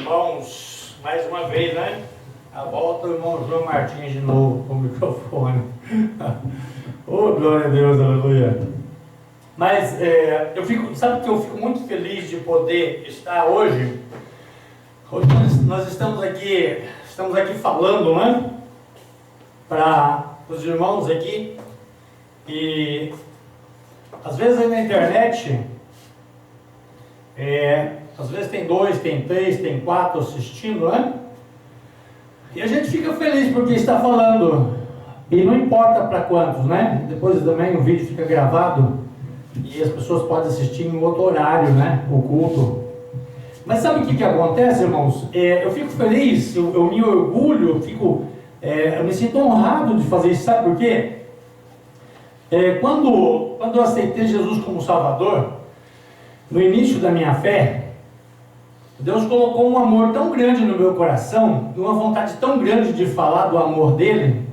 irmãos, mais uma vez, né? A volta o irmão João Martins de novo com o microfone. Oh, glória a Deus, aleluia. Mas sabe que eu fico muito feliz de poder estar hoje. Hoje nós estamos aqui falando, né? Para os irmãos aqui. E às vezes aí na internet, às vezes tem 2, tem 3, tem 4 assistindo, né? E a gente fica feliz porque está falando. E não importa para quantos, né? Depois também o vídeo fica gravado e as pessoas podem assistir em outro horário, né? O culto. Mas sabe o que acontece, irmãos? Eu fico feliz, eu me orgulho, eu me sinto honrado de fazer isso. Sabe por quê? Quando eu aceitei Jesus como Salvador, no início da minha fé, Deus colocou um amor tão grande no meu coração, e uma vontade tão grande de falar do amor dele,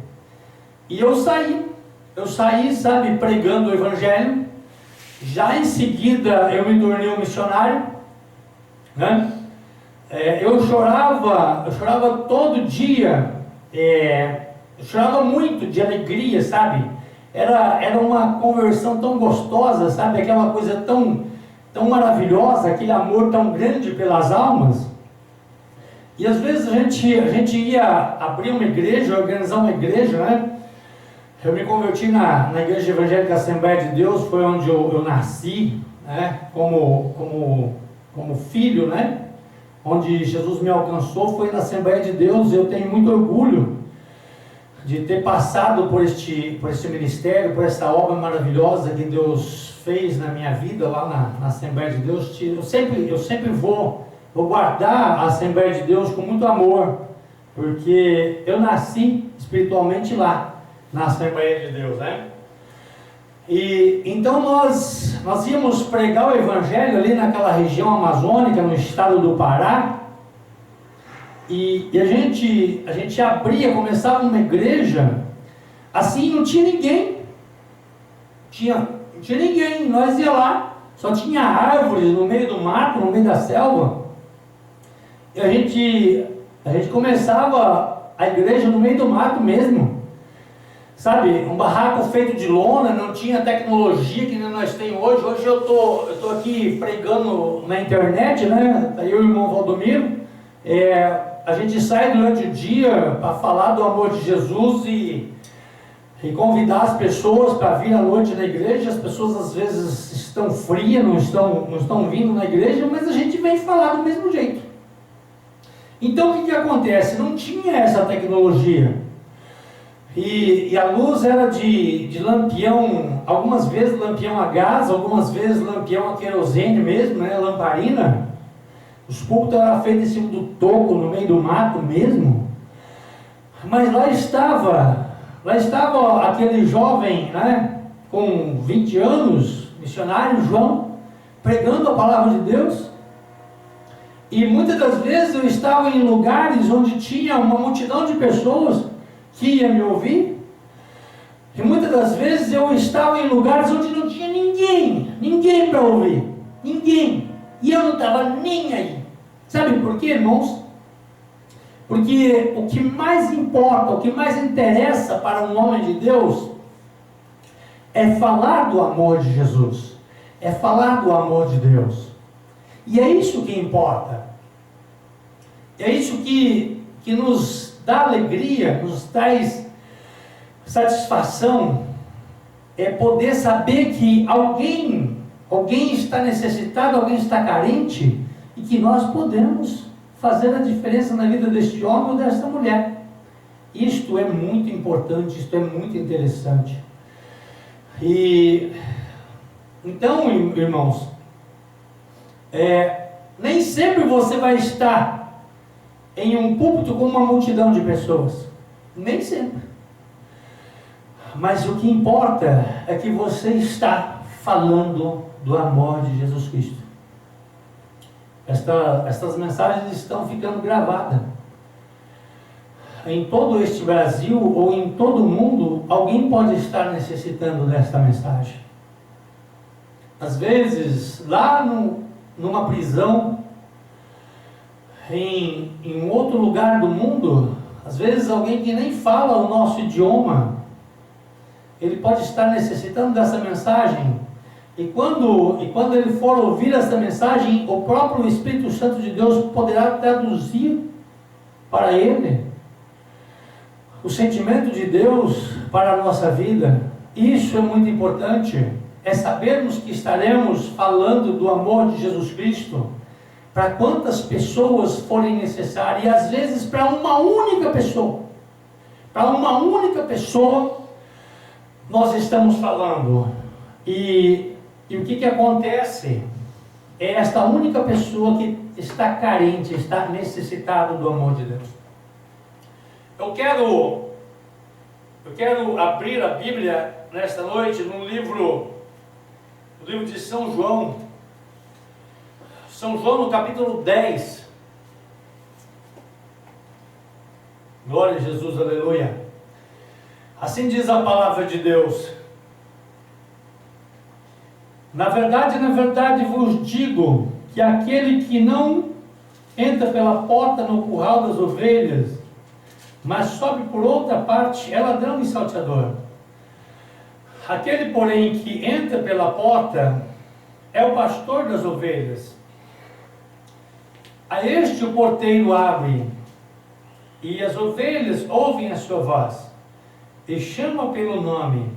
e eu saí, sabe, pregando o Evangelho. Já em seguida eu me tornei um missionário, né? Eu chorava todo dia, eu chorava muito de alegria, sabe? Era uma conversão tão gostosa, sabe? Aquela coisa tão maravilhosa, aquele amor tão grande pelas almas. E às vezes a gente ia abrir uma igreja, organizar uma igreja, né? Eu me converti na Igreja Evangélica Assembleia de Deus, foi onde eu nasci, né? Como filho, né? Onde Jesus me alcançou foi na Assembleia de Deus. Eu tenho muito orgulho de ter passado por este ministério, por essa obra maravilhosa que Deus fez na minha vida lá na Assembleia de Deus. Eu sempre vou guardar a Assembleia de Deus com muito amor, porque eu nasci espiritualmente lá na Assembleia de Deus, né? E então nós íamos pregar o Evangelho ali naquela região amazônica, no estado do Pará. E a gente abria, começava uma igreja, assim não tinha ninguém, não tinha ninguém, nós ia lá, só tinha árvores no meio do mato, no meio da selva, e a gente começava a igreja no meio do mato mesmo, sabe, um barraco feito de lona, não tinha tecnologia que nós temos hoje eu tô aqui pregando na internet, né, eu e o irmão Valdomiro, a gente sai durante o dia para falar do amor de Jesus e convidar as pessoas para vir à noite na igreja. As pessoas às vezes estão frias, não estão vindo na igreja, mas a gente vem falar do mesmo jeito. Então o que acontece? Não tinha essa tecnologia. E a luz era de lampião, algumas vezes lampião a gás, algumas vezes lampião a querosene mesmo, né, lamparina. Os púlpitos eram feitos em cima do toco, no meio do mato mesmo. Mas lá estava aquele jovem, né, com 20 anos, missionário João, pregando a palavra de Deus. E muitas das vezes eu estava em lugares onde tinha uma multidão de pessoas que ia me ouvir. E muitas das vezes eu estava em lugares onde não tinha ninguém para ouvir, ninguém. E eu não estava nem aí. Sabe por quê, irmãos? Porque o que mais importa, o que mais interessa para um homem de Deus é falar do amor de Jesus, é falar do amor de Deus. E é isso que importa. É isso que nos dá alegria, nos traz satisfação, é poder saber que alguém está necessitado, alguém está carente, e que nós podemos fazer a diferença na vida deste homem ou desta mulher. Isto é muito importante, isto é muito interessante. E então, irmãos, nem sempre você vai estar em um púlpito com uma multidão de pessoas, nem sempre. Mas o que importa é que você está falando do amor de Jesus Cristo. Estas mensagens estão ficando gravadas. Em todo este Brasil ou em todo o mundo, alguém pode estar necessitando desta mensagem. Às vezes, lá numa prisão, em um outro lugar do mundo, às vezes alguém que nem fala o nosso idioma, ele pode estar necessitando dessa mensagem, e quando ele for ouvir essa mensagem, o próprio Espírito Santo de Deus poderá traduzir para ele o sentimento de Deus para a nossa vida. Isso é muito importante, é sabermos que estaremos falando do amor de Jesus Cristo para quantas pessoas forem necessárias, e às vezes para uma única pessoa. Para uma única pessoa nós estamos falando. E o que acontece? É esta única pessoa que está carente, está necessitado do amor de Deus. Eu quero abrir a Bíblia nesta noite no livro de São João. São João no capítulo 10. Glória a Jesus, aleluia. Assim diz a palavra de Deus: na verdade vos digo que aquele que não entra pela porta no curral das ovelhas, mas sobe por outra parte, é ladrão e salteador. Aquele, porém, que entra pela porta é o pastor das ovelhas. A este o porteiro abre, e as ovelhas ouvem a sua voz, e chama pelo nome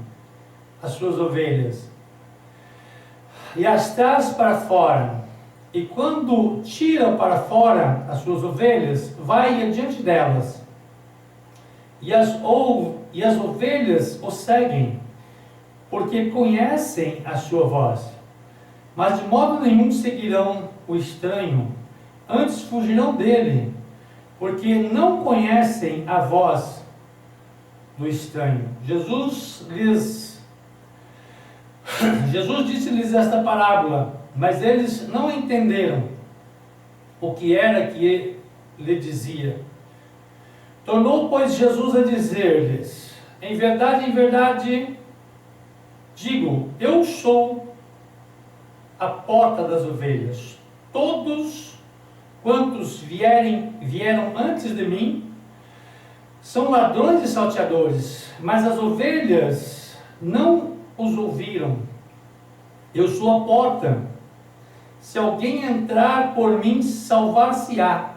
as suas ovelhas, e as traz para fora. E quando tira para fora as suas ovelhas, vai adiante delas, e as ovelhas o seguem, porque conhecem a sua voz. Mas de modo nenhum seguirão o estranho, antes fugirão dele, porque não conhecem a voz do estranho. Jesus disse-lhes esta parábola, mas eles não entenderam o que era que lhe dizia. Tornou, pois, Jesus a dizer-lhes: em verdade, digo, eu sou a porta das ovelhas. Todos quantos vieram antes de mim são ladrões e salteadores, mas as ovelhas não os ouviram. Eu sou a porta. Se alguém entrar por mim, salvar-se-á.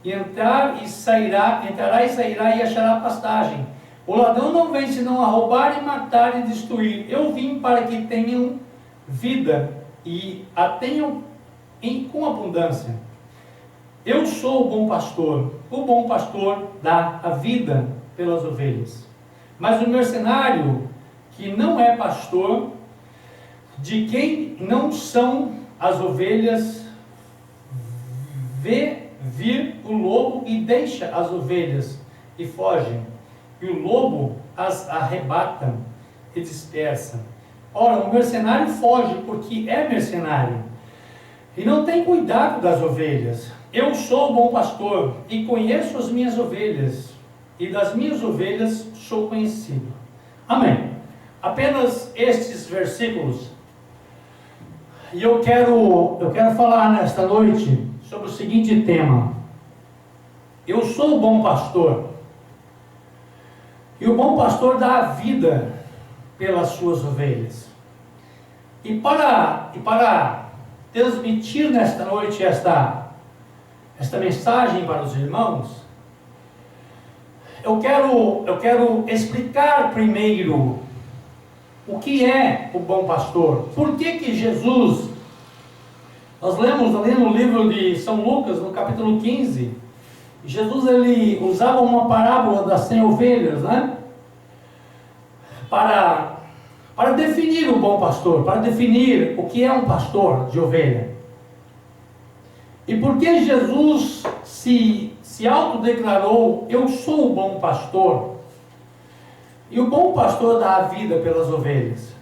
Entrará e sairá e achará pastagem. O ladrão não vem senão a roubar e matar e destruir. Eu vim para que tenham vida e a tenham com abundância. Eu sou o bom pastor. O bom pastor dá a vida pelas ovelhas. Mas o mercenário, que não é pastor, de quem não são as ovelhas, vê vir o lobo e deixa as ovelhas e foge. E o lobo as arrebata e dispersa. Ora, o mercenário foge porque é mercenário e não tem cuidado das ovelhas. Eu sou o bom pastor e conheço as minhas ovelhas, e das minhas ovelhas sou conhecido. Amém. Apenas estes versículos. E eu quero falar nesta noite sobre o seguinte tema: eu sou o bom pastor, e o bom pastor dá a vida pelas suas ovelhas. E para transmitir nesta noite esta mensagem para os irmãos, eu quero explicar primeiro o que é o bom pastor. Por que Jesus, nós lemos ali no livro de São Lucas, no capítulo 15, Jesus ele usava uma parábola das 100 ovelhas, né? Para definir o bom pastor, para definir o que é um pastor de ovelha. E por que Jesus se autodeclarou: eu sou o bom pastor? E o bom pastor dá a vida pelas ovelhas.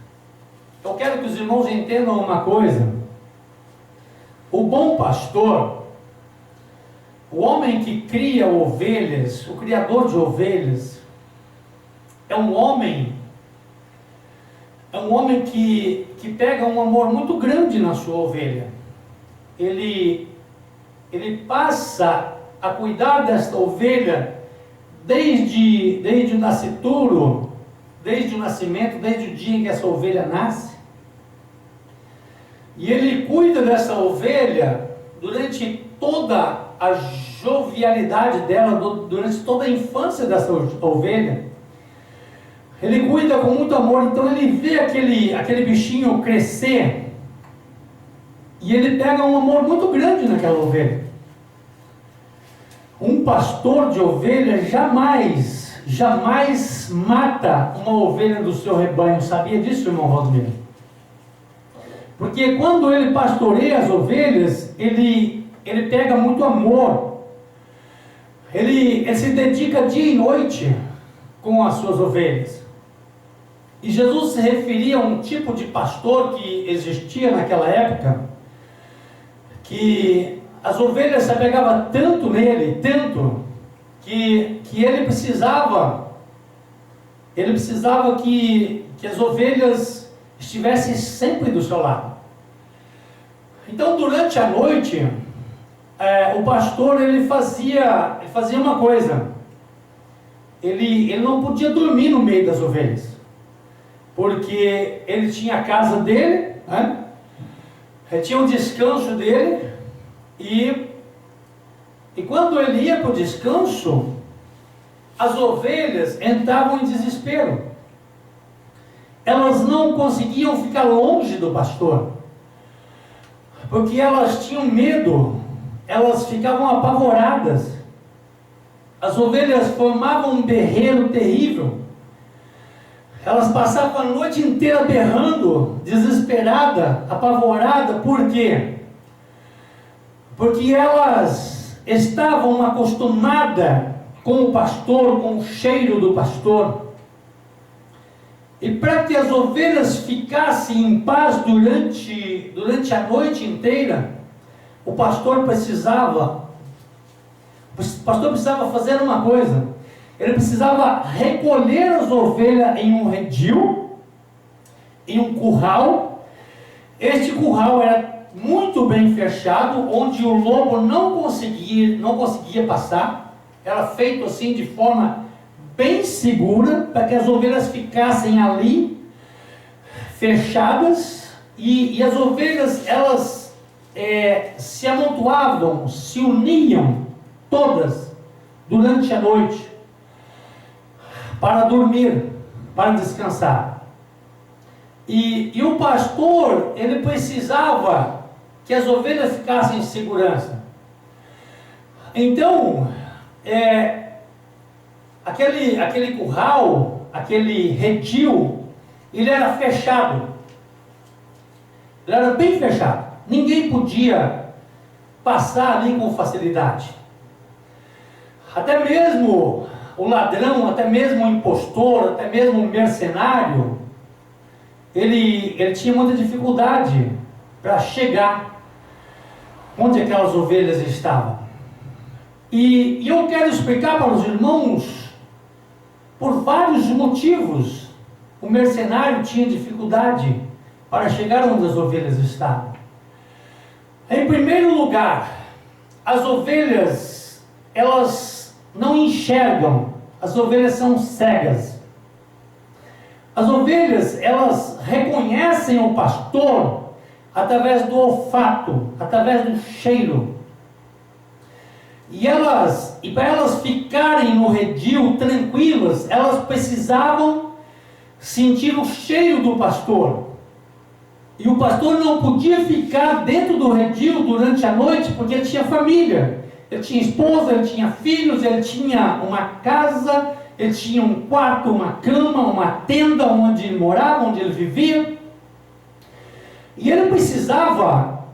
Eu quero que os irmãos entendam uma coisa. O bom pastor, o homem que cria ovelhas, o criador de ovelhas, é um homem que pega um amor muito grande na sua ovelha. Ele passa a cuidar desta ovelha desde o nascituro, desde o nascimento, desde o dia em que essa ovelha nasce. E ele cuida dessa ovelha durante toda a jovialidade dela, durante toda a infância dessa ovelha. Ele cuida com muito amor, então ele vê aquele bichinho crescer e ele pega um amor muito grande naquela ovelha. Um pastor de ovelha jamais mata uma ovelha do seu rebanho. Sabia disso, irmão Valdomiro? Porque quando ele pastoreia as ovelhas, ele pega muito amor. Ele se dedica dia e noite com as suas ovelhas. E Jesus se referia a um tipo de pastor que existia naquela época, que as ovelhas se apegavam tanto nele, tanto, que ele precisava que as ovelhas estivessem sempre do seu lado. Então, durante a noite, o pastor ele fazia uma coisa. Ele não podia dormir no meio das ovelhas, porque ele tinha a casa dele, né? Ele tinha o descanso dele, e quando ele ia para o descanso, as ovelhas entravam em desespero. Elas não conseguiam ficar longe do pastor, porque elas tinham medo, elas ficavam apavoradas. As ovelhas formavam um berreiro terrível. Elas passavam a noite inteira berrando, desesperada, apavorada. Por quê? Porque elas estavam acostumadas com o pastor, com o cheiro do pastor. E para que as ovelhas ficassem em paz durante a noite inteira, o pastor precisava fazer uma coisa. Ele precisava recolher as ovelhas em um redil, em um curral. Este curral era muito bem fechado, onde o lobo não conseguia passar. Era feito assim de forma bem segura, para que as ovelhas ficassem ali, fechadas, e as ovelhas, elas se amontoavam, se uniam, todas, durante a noite, para dormir, para descansar. E o pastor, ele precisava que as ovelhas ficassem em segurança. Então, aquele curral, aquele redil, ele era fechado. Ele era bem fechado. Ninguém podia passar ali com facilidade. Até mesmo o ladrão, até mesmo o impostor, até mesmo o mercenário, ele tinha muita dificuldade para chegar onde aquelas ovelhas estavam. E eu quero explicar para os irmãos, por vários motivos, o mercenário tinha dificuldade para chegar onde as ovelhas estavam. Em primeiro lugar, as ovelhas, elas não enxergam, as ovelhas são cegas. As ovelhas, elas reconhecem o pastor através do olfato, através do cheiro. E para elas ficarem no redil tranquilas, elas precisavam sentir o cheiro do pastor. E o pastor não podia ficar dentro do redil durante a noite, porque ele tinha família. Ele tinha esposa, ele tinha filhos, ele tinha uma casa, ele tinha um quarto, uma cama, uma tenda onde ele morava, onde ele vivia. E ele precisava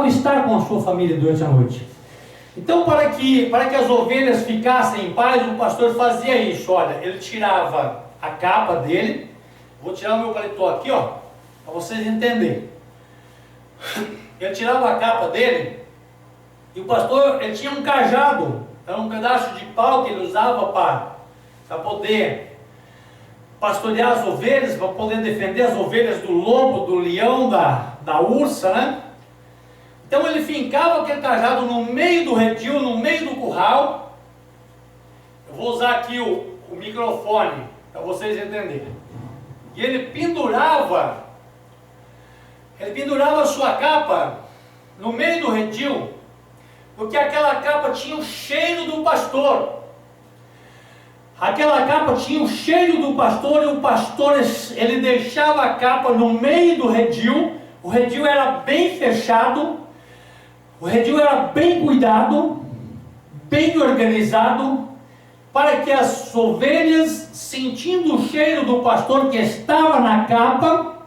estar com a sua família durante a noite. Então, para que as ovelhas ficassem em paz, o pastor fazia isso. Olha, ele tirava a capa dele. Vou tirar o meu paletó aqui, ó, para vocês entenderem. Ele tirava a capa dele, e o pastor, ele tinha um cajado, era um pedaço de pau que ele usava para poder pastorear as ovelhas, para poder defender as ovelhas do lobo, do leão, da ursa, né? Então ele fincava aquele cajado no meio do redil, no meio do curral. Eu vou usar aqui o microfone para vocês entenderem. E ele pendurava a sua capa no meio do redil, porque aquela capa tinha o cheiro do pastor. Aquela capa tinha o cheiro do pastor, e o pastor, ele deixava a capa no meio do redil. O redil era bem fechado, o redil era bem cuidado, bem organizado, para que as ovelhas, sentindo o cheiro do pastor que estava na capa,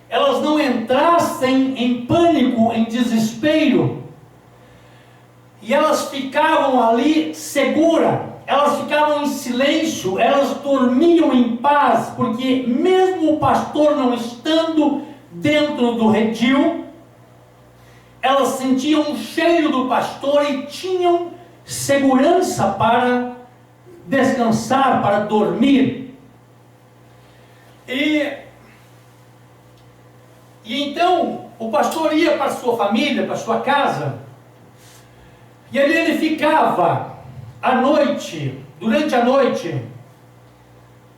elas não entrassem em pânico, em desespero, e elas ficavam ali seguras, elas ficavam em silêncio, elas dormiam em paz, porque mesmo o pastor não estando dentro do redil, elas sentiam o cheiro do pastor e tinham segurança para descansar, para dormir. E então o pastor ia para a sua família, para a sua casa, e ali ele ficava à noite, durante a noite.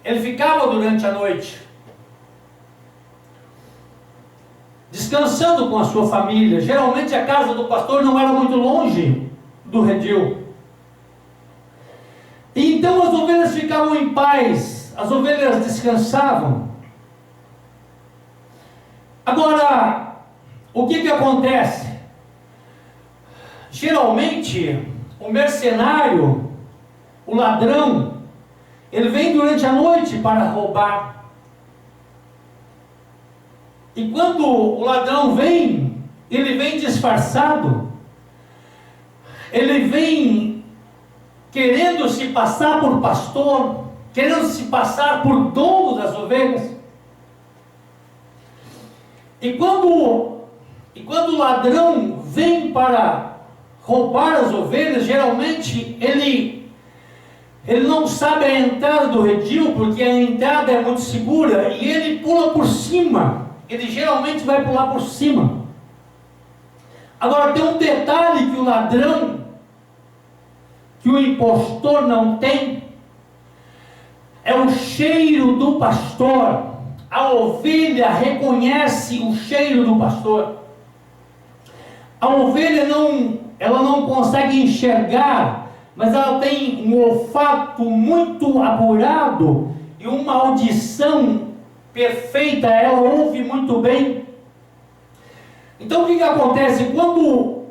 Ele ficava durante a noite, descansando com a sua família. Geralmente a casa do pastor não era muito longe do redil. E então as ovelhas ficavam em paz, as ovelhas descansavam. Agora, o que acontece? Geralmente, o mercenário, o ladrão, ele vem durante a noite para roubar. E quando o ladrão vem, ele vem disfarçado, ele vem querendo se passar por pastor, querendo se passar por dono das ovelhas. E quando o ladrão vem para roubar as ovelhas, geralmente ele não sabe a entrada do redil, porque a entrada é muito segura, e ele pula por cima. Ele geralmente vai pular por cima. Agora tem um detalhe que o ladrão, que o impostor não tem, é o cheiro do pastor. A ovelha reconhece o cheiro do pastor. A ovelha ela não consegue enxergar, mas ela tem um olfato muito apurado e uma audição perfeita, ela ouve muito bem. Então o que acontece? Quando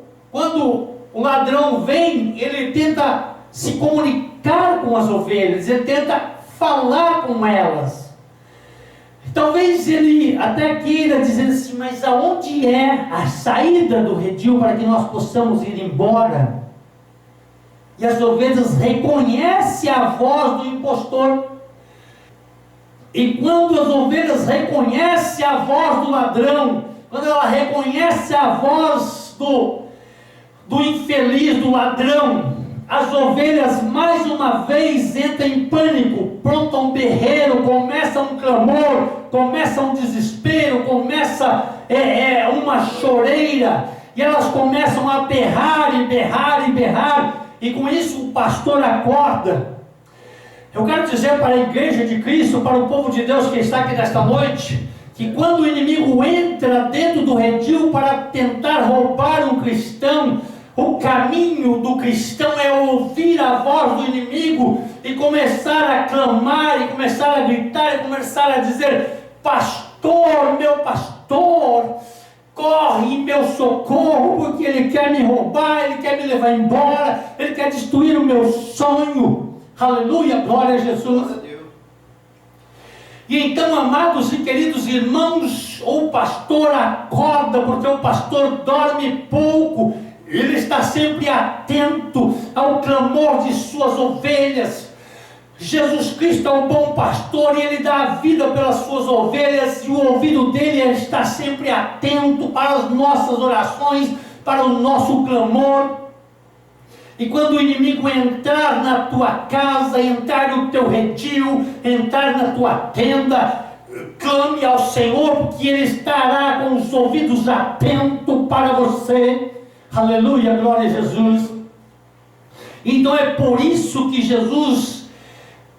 o ladrão vem, ele tenta se comunicar com as ovelhas, ele tenta falar com elas. Talvez ele até queira dizer assim, mas aonde é a saída do redil para que nós possamos ir embora? E as ovelhas reconhecem a voz do impostor. E quando as ovelhas reconhecem a voz do ladrão, quando ela reconhece a voz do infeliz, do ladrão, as ovelhas mais uma vez entram em pânico, pronto a um berreiro, começa um clamor, começa um desespero, começa uma choreira, e elas começam a berrar e berrar e berrar, e com isso o pastor acorda. Eu quero dizer para a igreja de Cristo, para o povo de Deus que está aqui nesta noite, que quando o inimigo entra dentro do redil para tentar roubar um cristão, o caminho do cristão é ouvir a voz do inimigo e começar a clamar, e começar a gritar, e começar a dizer: pastor, meu pastor, corre em meu socorro, porque ele quer me roubar, ele quer me levar embora, ele quer destruir o meu sonho. Aleluia, glória a Jesus. E então, amados e queridos irmãos, o pastor acorda, porque o pastor dorme pouco, ele está sempre atento ao clamor de suas ovelhas. Jesus Cristo é o bom pastor, e ele dá a vida pelas suas ovelhas, e o ouvido dele está sempre atento para as nossas orações, para o nosso clamor. E quando o inimigo entrar na tua casa, entrar no teu redil, entrar na tua tenda, clame ao Senhor, porque Ele estará com os ouvidos atentos para você. Aleluia, glória a Jesus. Então é por isso que Jesus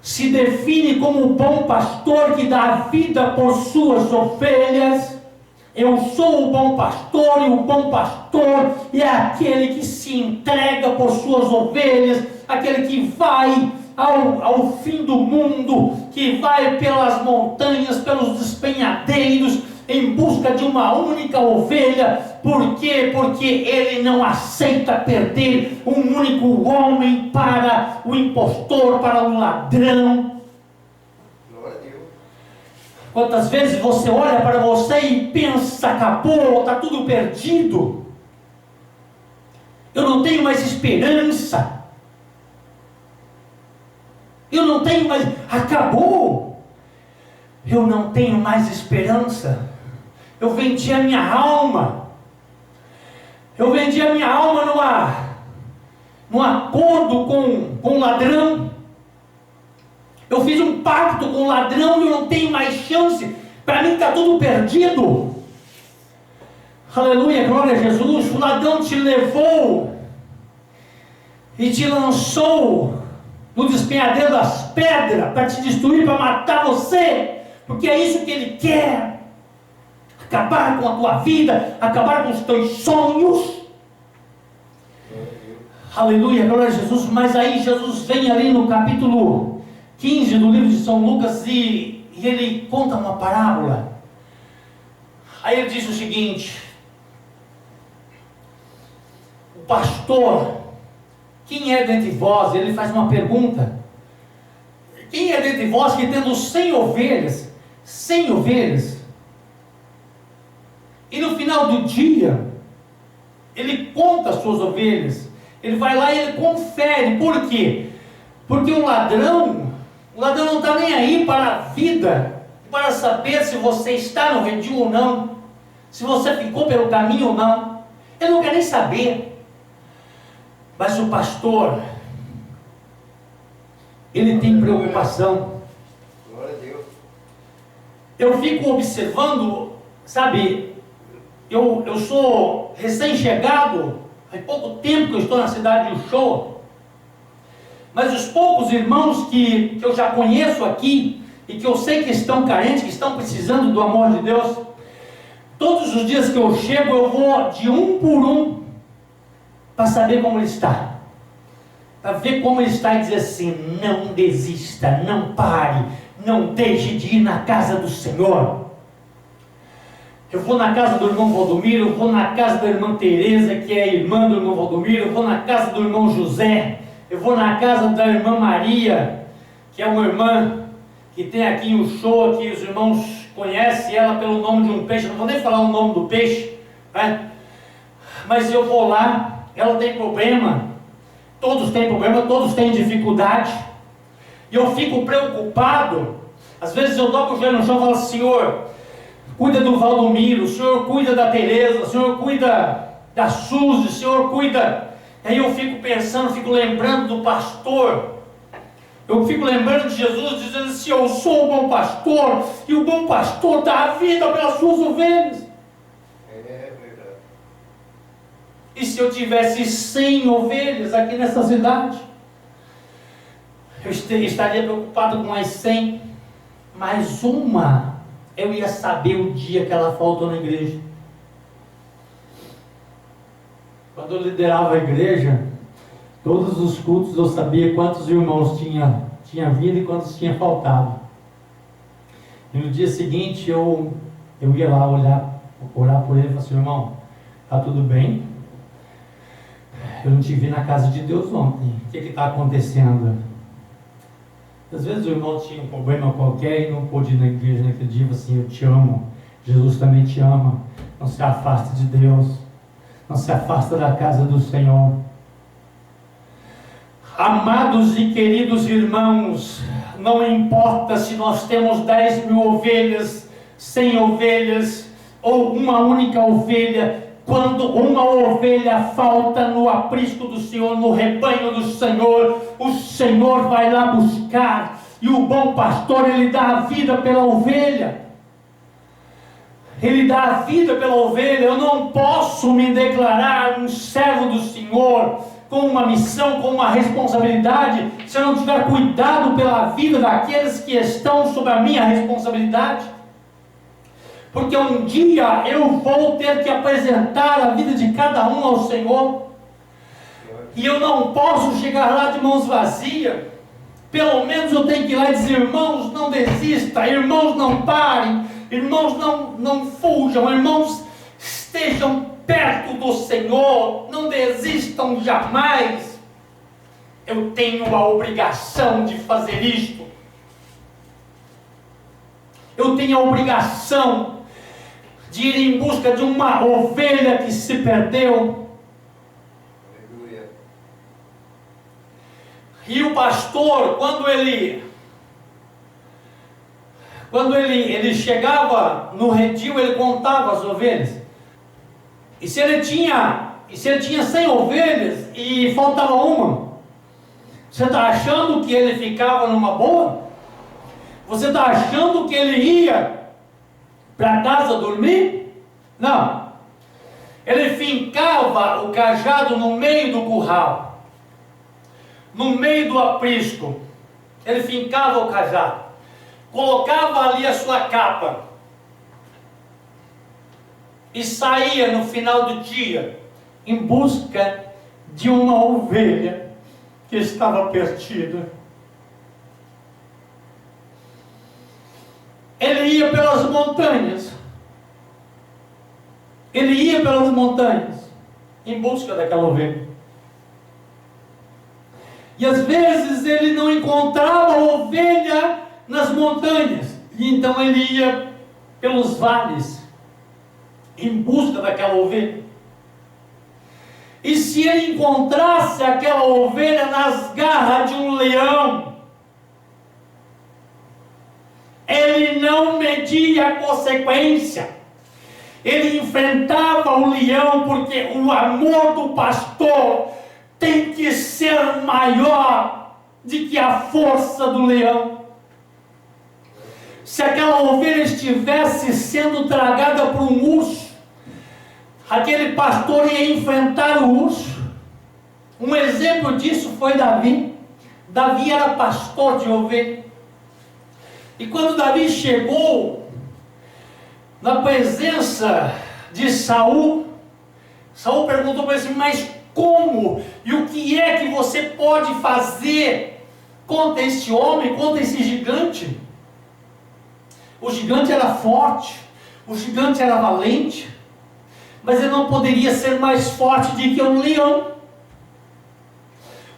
se define como o bom pastor que dá a vida por suas ovelhas. Eu sou o bom pastor, e o bom pastor é aquele que se entrega por suas ovelhas, aquele que vai ao fim do mundo, que vai pelas montanhas, pelos despenhadeiros, em busca de uma única ovelha. Por quê? Porque ele não aceita perder um único homem para o impostor, para o ladrão. Glória a Deus. Quantas vezes você olha para você e pensa, acabou, está tudo perdido, eu não tenho mais esperança, eu não tenho mais, acabou, eu não tenho mais esperança. Eu vendi a minha alma, eu vendi a minha alma num acordo com o ladrão. Eu fiz um pacto com o ladrão e eu não tenho mais chance. Para mim está tudo perdido. Aleluia, glória a Jesus. O ladrão te levou e te lançou no despenhadeiro das pedras para te destruir, para matar você, porque é isso que ele quer. Acabar com a tua vida, acabar com os teus sonhos. Aleluia, glória a Jesus. Mas aí Jesus vem ali no capítulo 15 do livro de São Lucas e ele conta uma parábola. Aí ele diz o seguinte: o pastor, quem é dentre vós? Ele faz uma pergunta: quem é dentre vós que tendo 100 ovelhas, e no final do dia ele conta as suas ovelhas, ele vai lá e ele confere. Por quê? Porque o ladrão não está nem aí para a vida, para saber se você está no redil ou não, se você ficou pelo caminho ou não. Ele não quer nem saber. Mas o pastor, ele tem preocupação. Glória a Deus. Eu fico observando, sabe, eu sou recém-chegado, faz pouco tempo que eu estou na cidade de Uchoa, mas os poucos irmãos que eu já conheço aqui, e que eu sei que estão carentes, que estão precisando do amor de Deus, todos os dias que eu chego, eu vou de um por um, para saber como ele está, para ver como ele está e dizer assim: não desista, não pare, não deixe de ir na casa do Senhor. Eu vou na casa do irmão Valdomiro, eu vou na casa da irmã Teresa, que é irmã do irmão Valdomiro, eu vou na casa do irmão José, eu vou na casa da irmã Maria, que é uma irmã que tem aqui em Uchoa, que os irmãos conhecem ela pelo nome de um peixe. Não vou nem falar o nome do peixe, né? Mas eu vou lá, ela tem problema, todos têm problema, todos têm dificuldade, e eu fico preocupado. Às vezes eu dobro o joelho no chão e falo: Senhor, cuida do Valdomiro, o Senhor cuida da Teresa, o Senhor cuida da Suzy, o Senhor cuida. Aí eu fico pensando, fico lembrando do pastor, eu fico lembrando de Jesus dizendo assim: eu sou o bom pastor, e o bom pastor dá a vida pelas suas ovelhas. É verdade. E se eu tivesse 100 ovelhas aqui nessa cidade, eu estaria preocupado com as 100, mais uma eu ia saber o dia que ela faltou na igreja. Quando eu liderava a igreja, todos os cultos eu sabia quantos irmãos tinha vindo e quantos tinha faltado. E no dia seguinte eu ia lá orar por ele e falar assim: irmão, está tudo bem? Eu não te vi na casa de Deus ontem, o que está acontecendo? Às vezes o irmão tinha um problema qualquer e não pôde ir na igreja naquele dia. Assim: eu te amo, Jesus também te ama, não se afaste de Deus, não se afasta da casa do Senhor. Amados e queridos irmãos, não importa se nós temos 10.000 ovelhas, 100 ovelhas ou uma única ovelha, quando uma ovelha falta no aprisco do Senhor, no rebanho do Senhor, o Senhor vai lá buscar, e o bom pastor, ele dá a vida pela ovelha. Ele dá a vida pela ovelha. Eu não posso me declarar um servo do Senhor com uma missão, com uma responsabilidade, se eu não tiver cuidado pela vida daqueles que estão sob a minha responsabilidade. Porque um dia eu vou ter que apresentar a vida de cada um ao Senhor. E eu não posso chegar lá de mãos vazias. Pelo menos eu tenho que ir lá e dizer: irmãos, não desistam, irmãos, não parem, irmãos, não fujam, irmãos, estejam perto do Senhor, não desistam jamais. Eu tenho a obrigação de fazer isto. Eu tenho a obrigação de ir em busca de uma ovelha que se perdeu. Aleluia. E o pastor, quando ele chegava no redil, ele contava as ovelhas. E se ele tinha 100 ovelhas e faltava uma, você está achando que ele ficava numa boa? Você está achando que ele ia para casa dormir? Não. Ele fincava o cajado no meio do curral, no meio do aprisco. Ele fincava o cajado, colocava ali a sua capa e saía no final do dia em busca de uma ovelha que estava perdida. Ele ia pelas montanhas. Ele ia pelas montanhas em busca daquela ovelha. E às vezes ele não encontrava a ovelha nas montanhas. E então ele ia pelos vales em busca daquela ovelha. E se ele encontrasse aquela ovelha nas garras de um leão, ele não media a consequência. Ele enfrentava o leão, porque o amor do pastor tem que ser maior do que a força do leão. Se aquela ovelha estivesse sendo tragada por um urso, aquele pastor ia enfrentar o urso. Um exemplo disso foi Davi. Davi era pastor de ovelha. E quando Davi chegou na presença de Saul, Saul perguntou para ele: mas como? E o que é que você pode fazer contra este homem, contra esse gigante? O gigante era forte, o gigante era valente, mas ele não poderia ser mais forte do que um leão.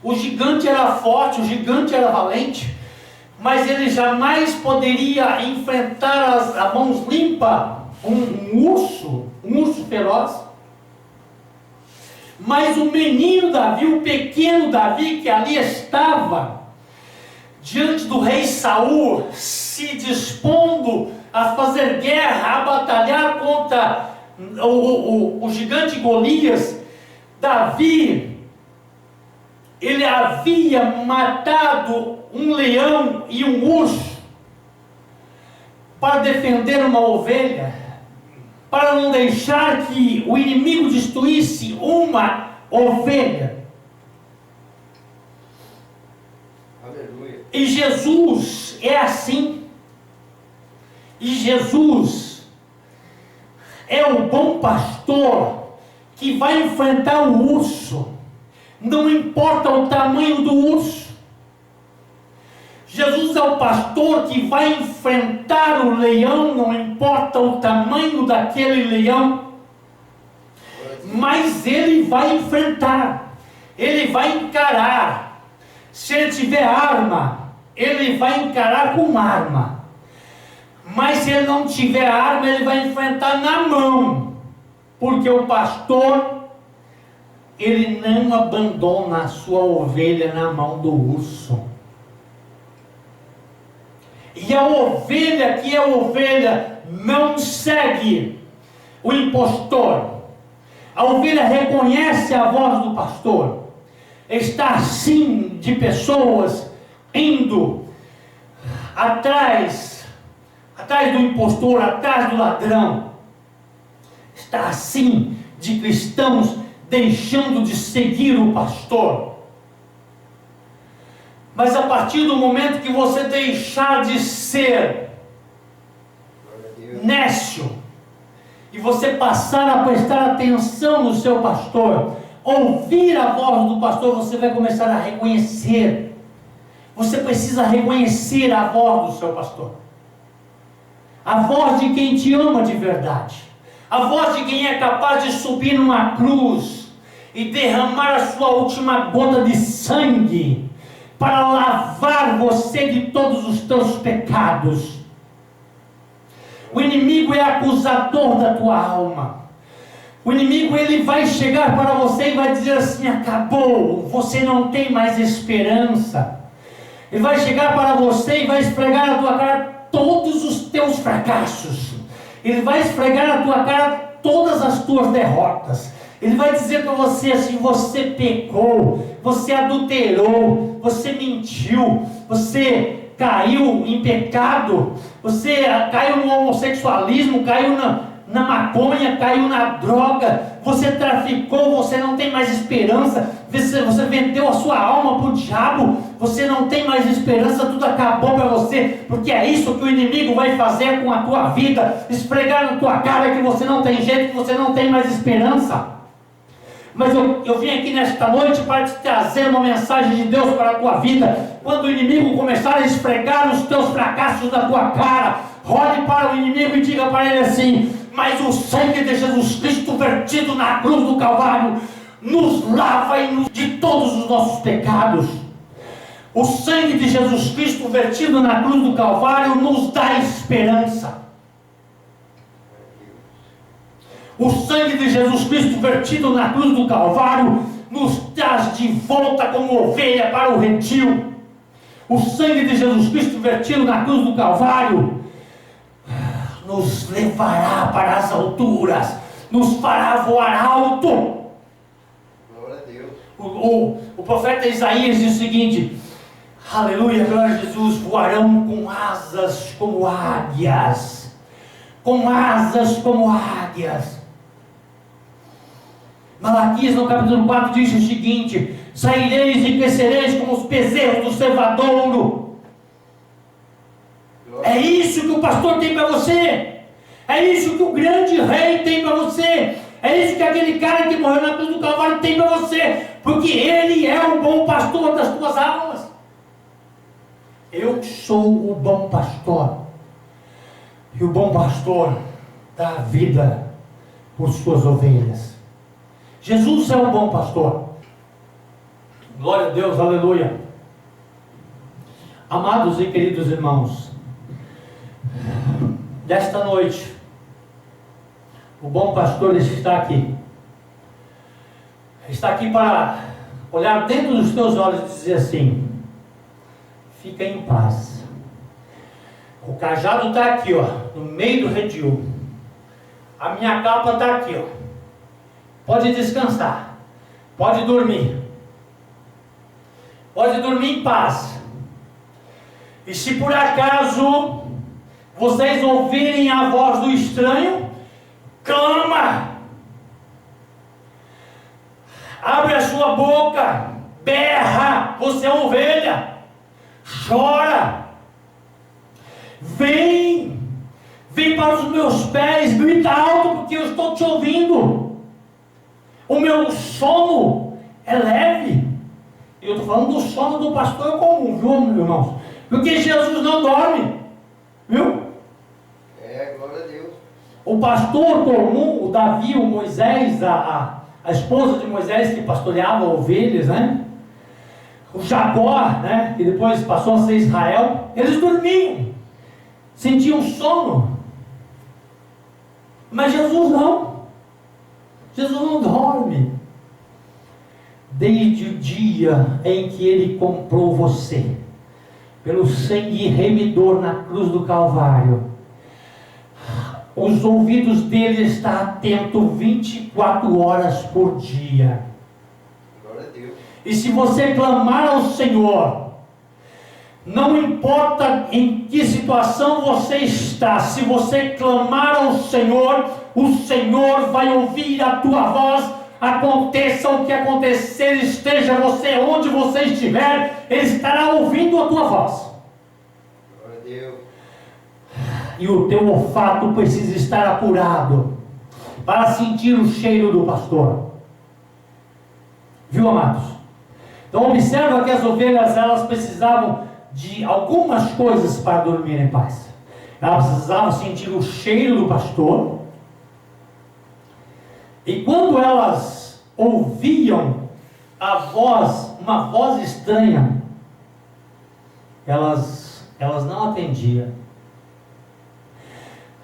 O gigante era forte, o gigante era valente, mas ele jamais poderia enfrentar a mãos limpas um urso feroz. Mas o menino Davi, o pequeno Davi, que ali estava diante do rei Saul, se dispondo a fazer guerra, a batalhar contra o gigante Golias, Davi, ele havia matado um leão e um urso para defender uma ovelha, para não deixar que o inimigo destruísse uma ovelha. Aleluia. E Jesus é assim. E Jesus é o bom pastor que vai enfrentar o urso. Não importa o tamanho do urso. Jesus é o pastor que vai enfrentar o leão, não importa o tamanho daquele leão. Mas ele vai enfrentar, ele vai encarar. Se ele tiver arma, ele vai encarar com arma. Mas se ele não tiver arma, ele vai enfrentar na mão. Porque o pastor, ele não abandona a sua ovelha na mão do urso. E a ovelha que é ovelha não segue o impostor. A ovelha reconhece a voz do pastor. Está sim de pessoas indo atrás do impostor, atrás do ladrão. está assim de cristãos deixando de seguir o pastor. Mas a partir do momento que você deixar de ser nécio e você passar a prestar atenção no seu pastor, ouvir a voz do pastor, você vai começar a reconhecer. Você precisa reconhecer a voz do seu pastor, a voz de quem te ama de verdade, a voz de quem é capaz de subir numa cruz e derramar a sua última gota de sangue para lavar você de todos os teus pecados. O inimigo é acusador da tua alma. O inimigo, ele vai chegar para você e vai dizer assim: acabou, você não tem mais esperança. Ele vai chegar para você e vai esfregar na tua cara todos os teus fracassos. Ele vai esfregar na tua cara todas as tuas derrotas. Ele vai dizer para você assim: você pecou, você adulterou, você mentiu, você caiu em pecado, você caiu no homossexualismo, caiu na maconha, caiu na droga, você traficou, você não tem mais esperança, você vendeu a sua alma para o diabo, você não tem mais esperança, tudo acabou para você, porque é isso que o inimigo vai fazer com a tua vida, esfregar na tua cara que você não tem jeito, que você não tem mais esperança. Mas eu vim aqui nesta noite para te trazer uma mensagem de Deus para a tua vida. Quando o inimigo começar a esfregar os teus fracassos na tua cara, olhe para o inimigo e diga para ele assim: mas o sangue de Jesus Cristo vertido na cruz do Calvário nos lava de todos os nossos pecados. O sangue de Jesus Cristo vertido na cruz do Calvário nos dá esperança. O sangue de Jesus Cristo vertido na cruz do Calvário nos traz de volta como ovelha para o redil. O sangue de Jesus Cristo vertido na cruz do Calvário nos levará para as alturas, nos fará voar alto. Glória a Deus. O profeta Isaías diz o seguinte: aleluia, glória a Jesus, voarão com asas como águias, com asas como águias. Malaquias no capítulo 4 diz o seguinte: saireis e crescereis como os bezerros do cevadouro. É isso que o pastor tem para você. É isso que o grande rei tem para você. É isso que aquele cara que morreu na cruz do Calvário tem para você. Porque ele é o bom pastor das tuas almas. Eu sou o bom pastor. E o bom pastor dá a vida por suas ovelhas. Jesus é o bom pastor. Glória a Deus, aleluia. Amados e queridos irmãos, desta noite, o bom pastor está aqui. Está aqui para olhar dentro dos teus olhos e dizer assim: fica em paz. O cajado está aqui, ó, no meio do redil. A minha capa está aqui, ó. Pode descansar. Pode dormir. Pode dormir em paz. E se por acaso vocês ouvirem a voz do estranho, clama. Abre a sua boca. Berra. Você é ovelha. Chora. Vem para os meus pés, grita alto, porque eu estou te ouvindo. O meu sono é leve. Eu estou falando do sono do pastor comum, viu, meus irmãos? Porque Jesus não dorme, viu? Glória a Deus. O pastor comum, o Davi, o Moisés, a esposa de Moisés que pastoreava ovelhas, né? O Jacó, né? Que depois passou a ser Israel, eles dormiam, sentiam sono. Mas Jesus não. Jesus não dorme. Desde o dia em que Ele comprou você, pelo sangue remidor na cruz do Calvário, os ouvidos dele estão atentos 24 horas por dia. Glória a Deus. E se você clamar ao Senhor, Não importa em que situação você está, se você clamar ao Senhor, o Senhor vai ouvir a tua voz. Aconteça o que acontecer, esteja você onde você estiver, Ele estará ouvindo a tua voz. Glória a Deus. E o teu olfato precisa estar apurado para sentir o cheiro do pastor. Viu, amados? Então observa que as ovelhas, elas precisavam de algumas coisas para dormir em paz. Elas precisavam sentir o cheiro do pastor. E quando elas ouviam a voz, uma voz estranha, elas não atendiam.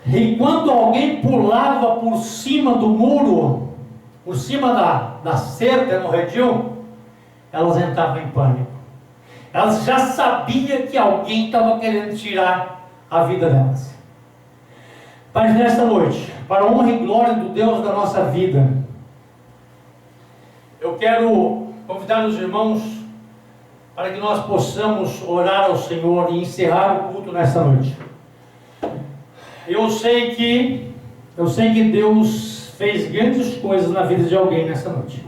E quando alguém pulava por cima do muro, por cima da cerca no redil, elas entravam em pânico. Elas já sabiam que alguém estava querendo tirar a vida delas. Mas nesta noite, para a honra e glória do Deus da nossa vida, eu quero convidar os irmãos para que nós possamos orar ao Senhor e encerrar o culto nesta noite. Eu sei que Deus fez grandes coisas na vida de alguém nesta noite.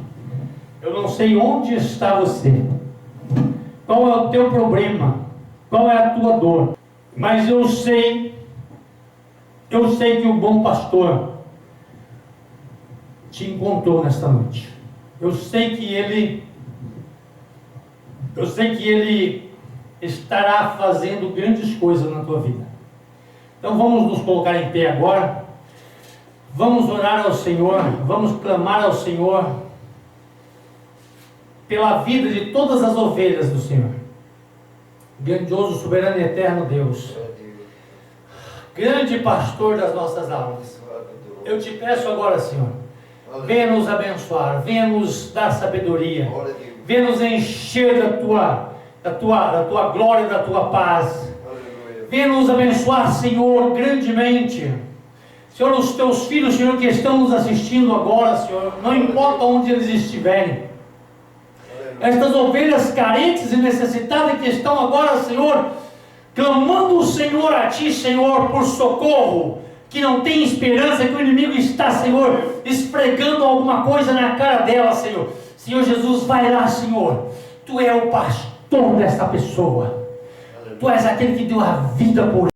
Eu não sei onde está você, qual é o teu problema, qual é a tua dor, mas eu sei que o bom pastor te encontrou nesta noite. Eu sei que ele estará fazendo grandes coisas na tua vida. Então vamos nos colocar em pé agora, vamos orar ao Senhor, vamos clamar ao Senhor pela vida de todas as ovelhas do Senhor. Grandioso, soberano e eterno Deus, grande pastor das nossas almas, eu te peço agora, Senhor, venha nos abençoar, venha nos dar sabedoria, venha nos encher da tua glória, da tua paz. Venha nos abençoar, Senhor, grandemente. Senhor, os teus filhos, Senhor, que estão nos assistindo agora, Senhor, não importa onde eles estiverem, estas ovelhas carentes e necessitadas que estão agora, Senhor, clamando o Senhor a Ti, Senhor, por socorro, que não tem esperança, que o inimigo está, Senhor, esfregando alguma coisa na cara dela, Senhor. Senhor Jesus, vai lá, Senhor. Tu é o pastor desta pessoa. Tu és aquele que deu a vida por